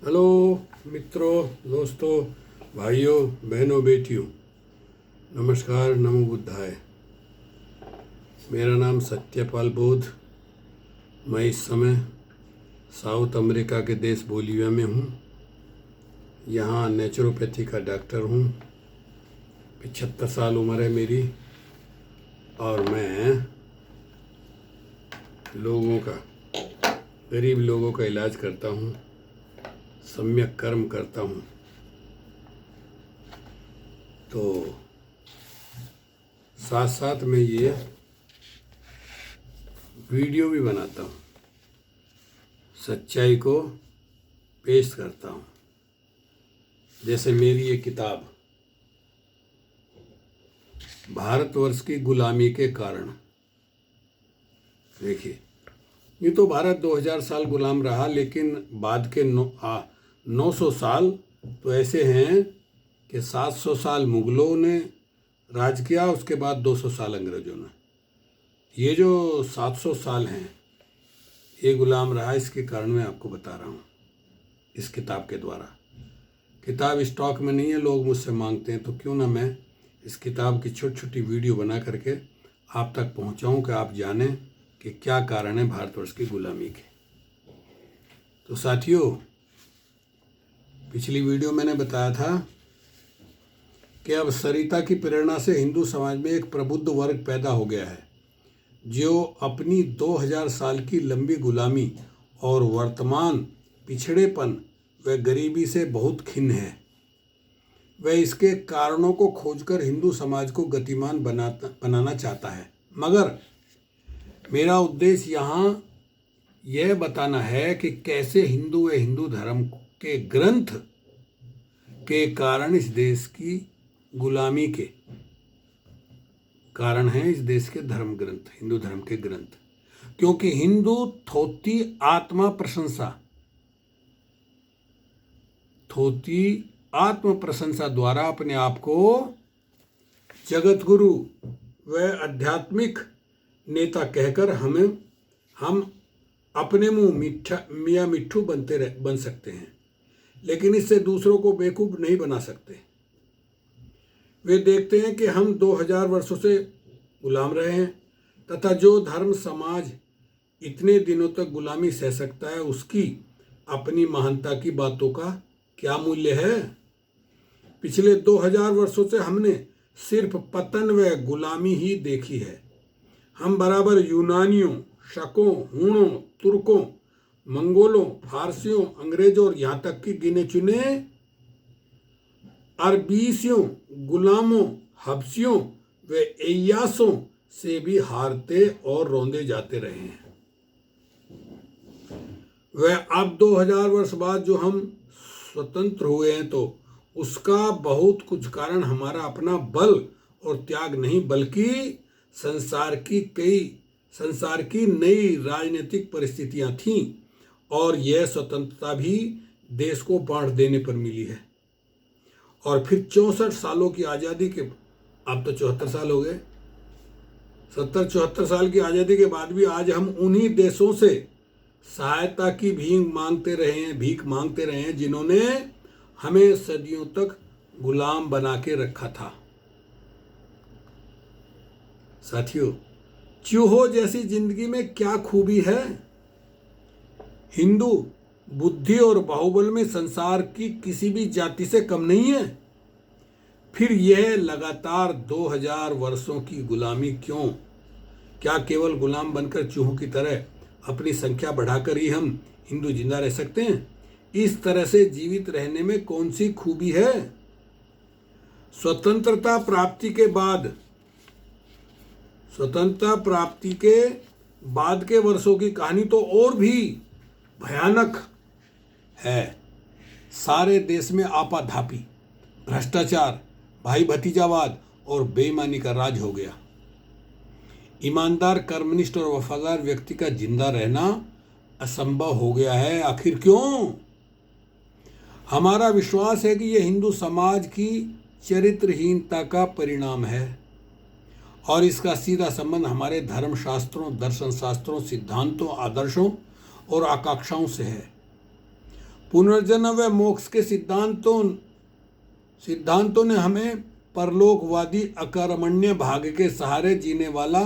Hello मित्रों, दोस्तों, भाइयों, बहनों, बेटियों, नमस्कार, नमो बुद्धाय। मेरा नाम सत्यपाल बोध। मैं इस समय साउथ अमेरिका के देश बोलिविया में हूँ। यहाँ नेचुरोपैथी का डॉक्टर हूँ। 75 साल उम्र है मेरी और मैं गरीब लोगों का इलाज करता हूँ, सम्यक कर्म करता हूँ। तो साथ साथ में ये वीडियो भी बनाता हूँ, सच्चाई को पेश करता हूँ। जैसे मेरी ये किताब भारतवर्ष की गुलामी के कारण। देखिए, ये तो भारत 2000 साल गुलाम रहा, लेकिन बाद के 900 साल तो ऐसे हैं कि 700 साल मुगलों ने राज किया, उसके बाद 200 साल अंग्रेजों ने। ये जो 700 साल हैं ये गुलाम रहा। इसके कारण मैं आपको बता रहा हूँ इस किताब के द्वारा। किताब स्टॉक में नहीं है, लोग मुझसे मांगते हैं, तो क्यों ना मैं इस किताब की छोटी छोटी वीडियो बना करके आप तक पहुँचाऊँ कि आप जानें कि क्या कारण है भारतवर्ष की गुलामी के। तो साथियों, पिछली वीडियो मैंने बताया था कि अब सरिता की प्रेरणा से हिंदू समाज में एक प्रबुद्ध वर्ग पैदा हो गया है जो अपनी 2000 साल की लंबी गुलामी और वर्तमान पिछड़ेपन व गरीबी से बहुत खिन्न है। वह इसके कारणों को खोजकर हिंदू समाज को गतिमान बनाना चाहता है। मगर मेरा उद्देश्य यहाँ यह बताना है कि कैसे हिंदू व हिंदू धर्म के ग्रंथ के कारण इस देश की गुलामी के कारण हैं इस देश के धर्म ग्रंथ, हिंदू धर्म के ग्रंथ। क्योंकि हिंदू थोती आत्म प्रशंसा द्वारा अपने आप को जगत गुरु व आध्यात्मिक नेता कहकर हम अपने मुंह मियाँ मिट्ठू बन सकते हैं, लेकिन इससे दूसरों को बेवकूफ नहीं बना सकते। वे देखते हैं कि हम 2000 वर्षों से गुलाम रहे हैं तथा जो धर्म समाज इतने दिनों तक गुलामी सह सकता है उसकी अपनी महानता की बातों का क्या मूल्य है। पिछले 2000 वर्षों से हमने सिर्फ पतन व गुलामी ही देखी है। हम बराबर यूनानियों, शकों, हूणों, तुर्कों, मंगोलों, फारसियों, अंग्रेजों और यहाँ तक कि गिने चुने अरबीसियों, गुलामों, हबसियों व एयासों से भी हारते और रोंदे जाते रहे हैं। वह अब 2000 वर्ष बाद जो हम स्वतंत्र हुए हैं तो उसका बहुत कुछ कारण हमारा अपना बल और त्याग नहीं, बल्कि संसार की नई राजनीतिक परिस्थितियां थीं और यह स्वतंत्रता भी देश को बांट देने पर मिली है। और फिर 64 सालों की आज़ादी के, अब तो 74 साल हो गए, 70-74 साल की आज़ादी के बाद भी आज हम उन्हीं देशों से सहायता की भीख मांगते रहे हैं जिन्होंने हमें सदियों तक गुलाम बना के रखा था। साथियों, चूहों जैसी जिंदगी में क्या खूबी है। हिंदू बुद्धि और बाहुबल में संसार की किसी भी जाति से कम नहीं है। फिर यह लगातार 2000 वर्षों की गुलामी क्यों? क्या केवल गुलाम बनकर चूहों की तरह अपनी संख्या बढ़ाकर ही हम हिंदू जिंदा रह सकते हैं? इस तरह से जीवित रहने में कौन सी खूबी है? स्वतंत्रता प्राप्ति के बाद के वर्षों की कहानी तो और भी भयानक है। सारे देश में आपाधापी, भ्रष्टाचार, भाई भतीजावाद और बेईमानी का राज हो गया। ईमानदार, कर्मनिष्ठ और वफादार व्यक्ति का जिंदा रहना असंभव हो गया है। आखिर क्यों? हमारा विश्वास है कि यह हिंदू समाज की चरित्रहीनता का परिणाम है और इसका सीधा संबंध हमारे धर्म शास्त्रों, दर्शन शास्त्रों, सिद्धांतों, आदर्शों और आकांक्षाओं से है। पुनर्जन्म व मोक्ष के सिद्धांतों ने हमें परलोकवादी अकर्मण्य भाग के सहारे जीने वाला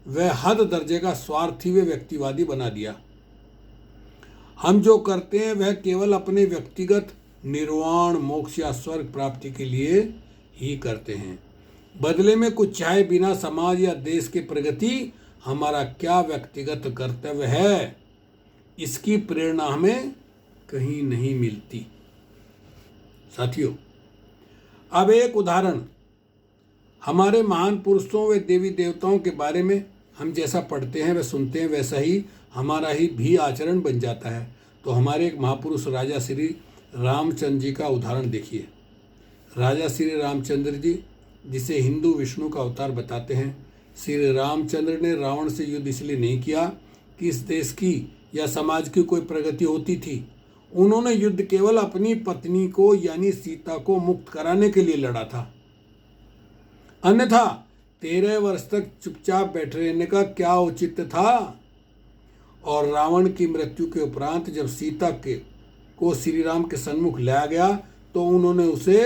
व हद दर्जे का स्वार्थी व व्यक्तिवादी बना दिया। हम जो करते हैं वह केवल अपने व्यक्तिगत निर्वाण, मोक्ष या स्वर्ग प्राप्ति के लिए ही करते हैं। बदले में कुछ चाहे बिना समाज या देश के प्रगति हमारा क्या व्यक्तिगत कर्तव्य है, इसकी प्रेरणा हमें कहीं नहीं मिलती। साथियों, अब एक उदाहरण, हमारे महान पुरुषों व देवी देवताओं के बारे में हम जैसा पढ़ते हैं व सुनते हैं वैसा ही हमारा ही भी आचरण बन जाता है। तो हमारे एक महापुरुष राजा श्री रामचंद्र जी का उदाहरण देखिए। राजा श्री रामचंद्र जी, जिसे हिंदू विष्णु का अवतार बताते हैं, श्री रामचंद्र ने रावण से युद्ध इसलिए नहीं किया कि इस देश की या समाज की कोई प्रगति होती थी। उन्होंने युद्ध केवल अपनी पत्नी को यानी सीता को मुक्त कराने के लिए लड़ा था। अन्यथा 13 वर्ष तक चुपचाप बैठे रहने का क्या औचित्य था। और रावण की मृत्यु के उपरांत जब सीता को श्री राम के सन्मुख लाया गया तो उन्होंने उसे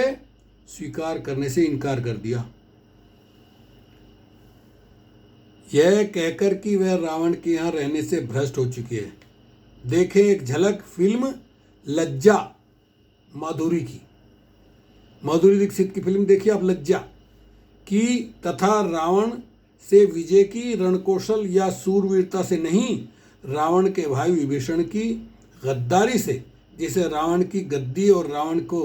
स्वीकार करने से इनकार कर दिया, यह कहकर कि वह रावण के यहाँ रहने से भ्रष्ट हो चुकी है। देखें एक झलक फिल्म लज्जा, माधुरी की, माधुरी दीक्षित की फिल्म देखिए आप, लज्जा की, तथा रावण से विजय की रणकौशल या सूरवीरता से नहीं, रावण के भाई विभीषण की गद्दारी से, जिसे रावण की गद्दी और रावण को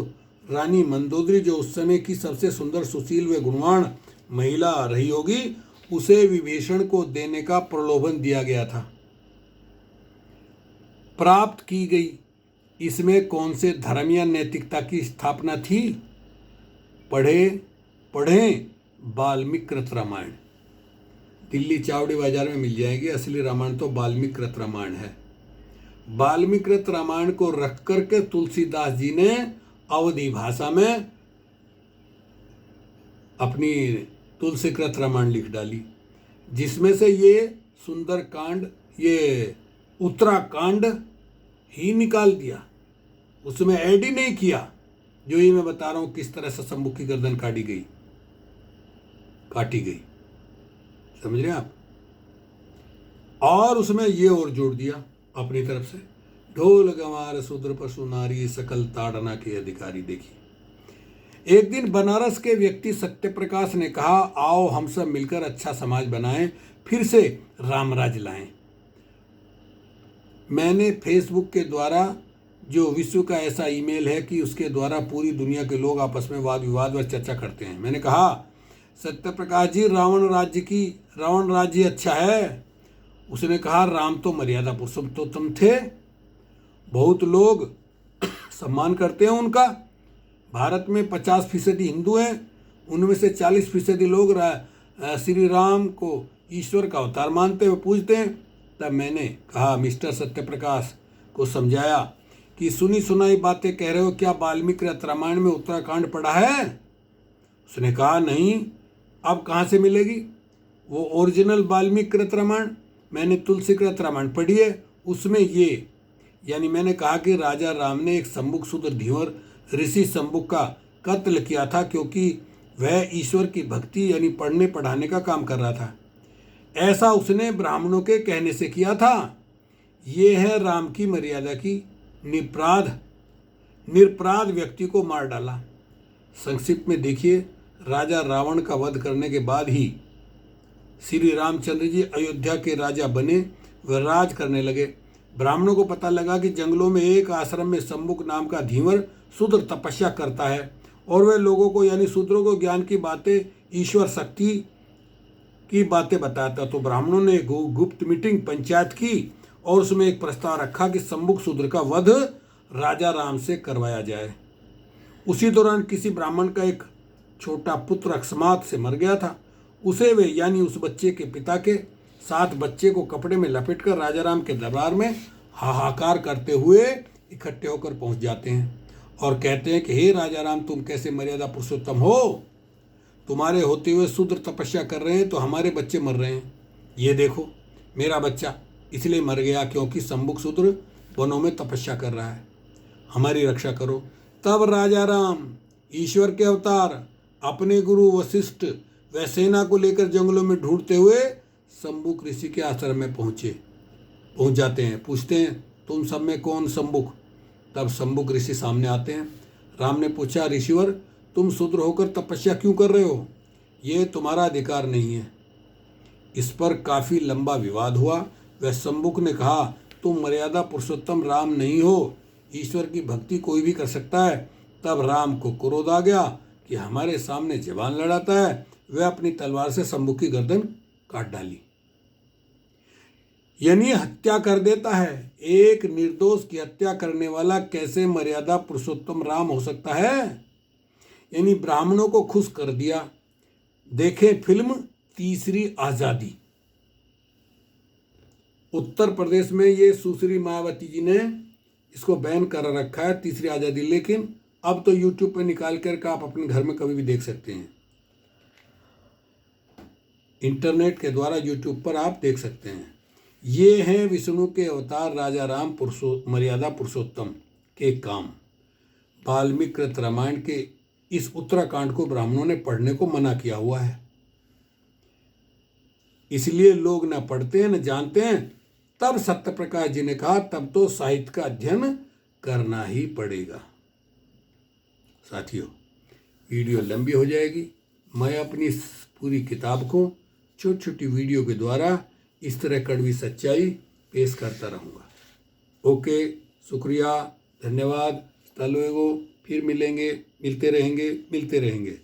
रानी मंदोदरी, जो उस समय की सबसे सुंदर, सुशील व गुणवान महिला रही होगी, उसे विभीषण को देने का प्रलोभन दिया गया था, प्राप्त की गई। इसमें कौन से धर्म या नैतिकता की स्थापना थी? पढ़ें वाल्मीकि कृत रामायण, दिल्ली चावड़ी बाजार में मिल जाएगी। असली रामायण तो वाल्मीकि कृत रामायण है। वाल्मीकि कृत रामायण को रख करके तुलसीदास जी ने अवधी भाषा में अपनी तुलसी कृत रामायण लिख डाली, जिसमें से ये सुंदर कांड, ये उत्तराकांड ही निकाल दिया, उसमें ऐड ही नहीं किया। जो ये मैं बता रहा हूं किस तरह से शंभू की गर्दन काटी गई, समझ रहे हैं आप। और उसमें ये और जोड़ दिया अपनी तरफ से, ढोल गंवार शूद्र पशु नारी सकल ताड़ना के अधिकारी। देखिए, एक दिन बनारस के व्यक्ति सत्यप्रकाश ने कहा, आओ हम सब मिलकर अच्छा समाज बनाएं, फिर से रामराज लाएं। मैंने फेसबुक के द्वारा, जो विश्व का ऐसा ईमेल है कि उसके द्वारा पूरी दुनिया के लोग आपस में वाद विवाद व चर्चा करते हैं, मैंने कहा, सत्यप्रकाश जी, रावण राज्य अच्छा है। उसने कहा, राम तो मर्यादा पुरुषोत्तम थे, बहुत लोग सम्मान करते हैं उनका। भारत में 50% हिंदू हैं, उनमें से 40% लोग श्री राम को ईश्वर का अवतार मानते हुए पूजते हैं। तब मैंने कहा, मिस्टर सत्यप्रकाश को समझाया कि सुनी सुनाई बातें कह रहे हो, क्या वाल्मीकि रामायण में उत्तराखंड पढ़ा है? उसने कहा, नहीं, अब कहाँ से मिलेगी वो ओरिजिनल वाल्मीकि रामायण? मैंने तुलसी कृत रामायण पढ़ी है, उसमें ये, यानी मैंने कहा कि राजा राम ने एक शंभुक शूद्र धीवर ऋषि शंभुक का कत्ल किया था, क्योंकि वह ईश्वर की भक्ति यानी पढ़ने पढ़ाने का काम कर रहा था। ऐसा उसने ब्राह्मणों के कहने से किया था। ये है राम की मर्यादा की निरपराध व्यक्ति को मार डाला। संक्षिप्त में देखिए, राजा रावण का वध करने के बाद ही श्री रामचंद्र जी अयोध्या के राजा बने, व राज करने लगे। ब्राह्मणों को पता लगा कि जंगलों में एक आश्रम में शंभुक नाम का धीवर शूद्र तपस्या करता है, और वह लोगों को यानी शूद्रों को ज्ञान की बातें, ईश्वर शक्ति की बातें बताता। तो ब्राह्मणों ने गुप्त मीटिंग पंचायत की और उसमें एक प्रस्ताव रखा कि शंभुक शूद्र का वध राजा राम से करवाया जाए। उसी दौरान किसी ब्राह्मण का एक छोटा पुत्र अकस्मात से मर गया था। उसे वे यानी उस बच्चे के पिता के साथ बच्चे को कपड़े में लपेटकर राजा राम के दरबार में हाहाकार करते हुए इकट्ठे होकर पहुंच जाते हैं और कहते हैं कि हे राजा राम, तुम कैसे मर्यादा पुरुषोत्तम हो? तुम्हारे होते हुए शूद्र तपस्या कर रहे हैं तो हमारे बच्चे मर रहे हैं। ये देखो, मेरा बच्चा इसलिए मर गया क्योंकि शंभुक शूद्र वनों में तपस्या कर रहा है। हमारी रक्षा करो। तब राजा राम ईश्वर के अवतार अपने गुरु वशिष्ठ व सेना को लेकर जंगलों में ढूंढते हुए शंभुक ऋषि के आश्रम में पहुंच जाते हैं। पूछते हैं, तुम सब में कौन शंभुक? तब शंभुक ऋषि सामने आते हैं। राम ने पूछा, ऋषिवर, तुम शूद्र होकर तपस्या क्यों कर रहे हो? ये तुम्हारा अधिकार नहीं है। इस पर काफी लंबा विवाद हुआ। वह शंभुक ने कहा, तुम मर्यादा पुरुषोत्तम राम नहीं हो, ईश्वर की भक्ति कोई भी कर सकता है। तब राम को क्रोध आ गया कि हमारे सामने जवान लड़ाता है। वह अपनी तलवार से शंभुक की गर्दन काट डाली, यानी हत्या कर देता है। एक निर्दोष की हत्या करने वाला कैसे मर्यादा पुरुषोत्तम राम हो सकता है? यानी ब्राह्मणों को खुश कर दिया। देखें फिल्म तीसरी आजादी। उत्तर प्रदेश में ये सुश्री मायावती जी ने इसको बैन कर रखा है, तीसरी आजादी, लेकिन अब तो यूट्यूब पे निकाल कर आप अपने घर में कभी भी देख सकते हैं। इंटरनेट के द्वारा यूट्यूब पर आप देख सकते हैं। ये हैं विष्णु के अवतार राजा राम मर्यादा पुरुषोत्तम के काम। वाल्मीकि रामायण के इस उत्तराखंड को ब्राह्मणों ने पढ़ने को मना किया हुआ है, इसलिए लोग न पढ़ते हैं न जानते हैं। तब सत्यप्रकाश जी ने कहा, तब तो साहित्य का अध्ययन करना ही पड़ेगा। साथियों, वीडियो लंबी हो जाएगी। मैं अपनी पूरी किताब को छोटी छोटी वीडियो के द्वारा इस तरह कड़वी सच्चाई पेश करता रहूँगा। ओके, शुक्रिया, धन्यवाद। फिर मिलेंगे, मिलते रहेंगे।